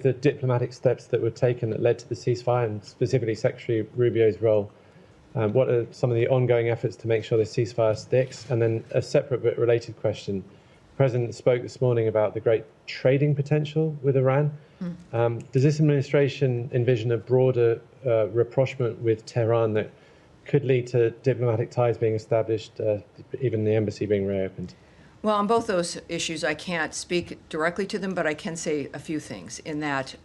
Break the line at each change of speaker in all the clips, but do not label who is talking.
the diplomatic steps that were taken that led to the ceasefire, and specifically Secretary Rubio's role? What are some of the ongoing efforts to make sure the ceasefire sticks? And then a separate but related question. The President spoke this morning about the great trading potential with Iran. Does this administration envision a broader rapprochement with Tehran that could lead to diplomatic ties being established, even the embassy being reopened?
Well, on both those issues, I can't speak directly to them, but I can say a few things in that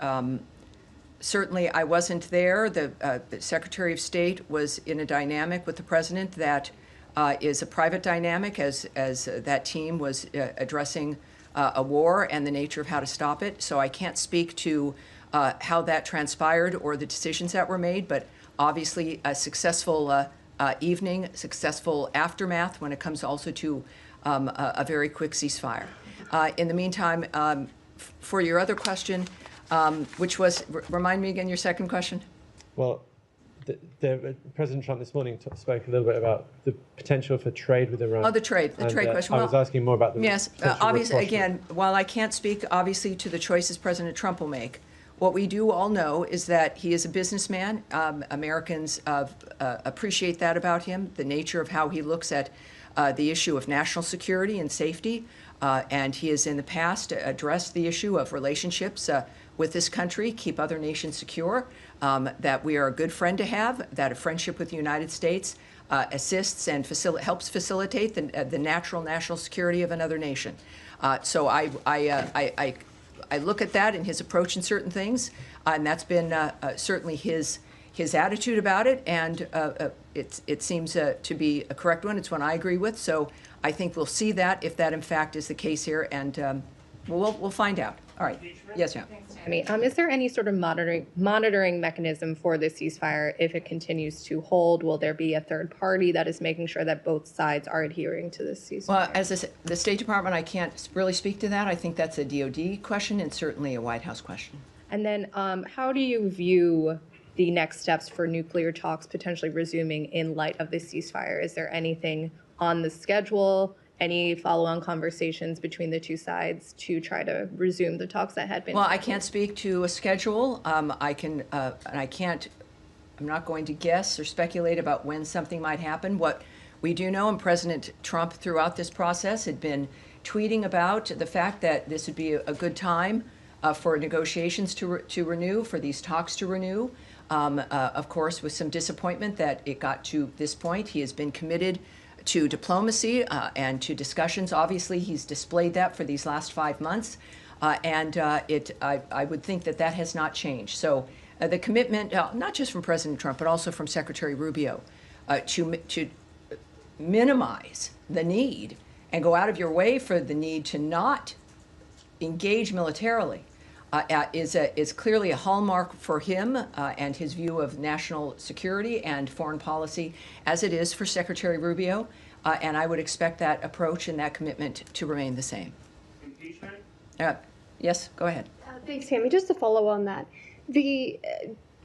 certainly I wasn't there. The Secretary of State was in a dynamic with the President that is a private dynamic as that team was addressing a war and the nature of how to stop it. So I can't speak to how that transpired or the decisions that were made, but obviously a successful evening, successful aftermath when it comes also to a very quick ceasefire. In the meantime, for your other question, which was, remind me again your second question?
Well, President Trump this morning spoke a little bit about the potential for trade with Iran.
Oh, the trade question.
I was asking more about the
yes, obviously, again, while I can't speak obviously to the choices President Trump will make, what we do all know is that he is a businessman. Americans appreciate that about him, the nature of how he looks at the issue of national security and safety. And he has in the past addressed the issue of relationships with this country, keep other nations secure, that we are a good friend to have, that a friendship with the United States assists and helps facilitate the natural national security of another nation. So I look at that and his approach in certain things, and that's been certainly his attitude about it, and it seems to be a correct one. It's one I agree with. So I think we'll see that if that in fact is the case here, and we'll find out. All right. Yes, ma'am.
Tammy, is there any sort of monitoring mechanism for the ceasefire if it continues to hold? Will there be a third party that is making sure that both sides are adhering to this ceasefire?
Well, as the State Department, I can't really speak to that. I think that's a DOD question and certainly a White House question.
And then how do you view the next steps for nuclear talks potentially resuming in light of this ceasefire? Is there anything on the schedule, any follow-on conversations between the two sides to try to resume the talks that had been?
Well, I can't speak to a schedule. I'm not going to guess or speculate about when something might happen. What we do know, and President Trump throughout this process had been tweeting about the fact that this would be a good time for negotiations to renew, for these talks to renew. Of course, with some disappointment that it got to this point. He has been committed to diplomacy and to discussions. Obviously, he's displayed that for these last 5 months, and I would think that has not changed. So the commitment, not just from President Trump, but also from Secretary Rubio, to minimize the need and go out of your way for the need to not engage militarily, is clearly a hallmark for him and his view of national security and foreign policy, as it is for Secretary Rubio. And I would expect that approach and that commitment to remain the same.
Impeachment?
Yes, go ahead.
Thanks, Tammy. Just to follow on that,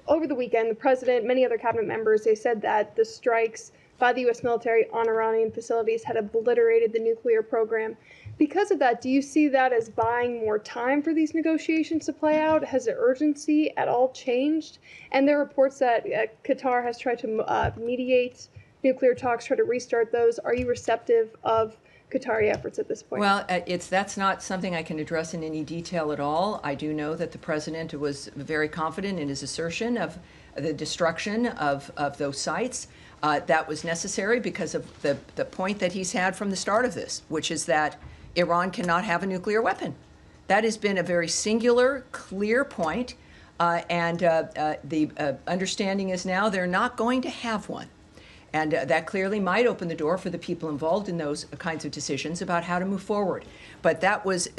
over the weekend, the president, many other cabinet members, they said that the strikes by the U.S. military on Iranian facilities had obliterated the nuclear program. Because of that, do you see that as buying more time for these negotiations to play out? Has the urgency at all changed? And there are reports that Qatar has tried to mediate nuclear talks, try to restart those. Are you receptive of Qatari efforts at this point?
Well, that's not something I can address in any detail at all. I do know that the president was very confident in his assertion of the destruction of those sites. That was necessary because of the point that he's had from the start of this, which is that Iran cannot have a nuclear weapon. That has been a very singular, clear point, and the understanding is now they're not going to have one. And that clearly might open the door for the people involved in those kinds of decisions about how to move forward. But that was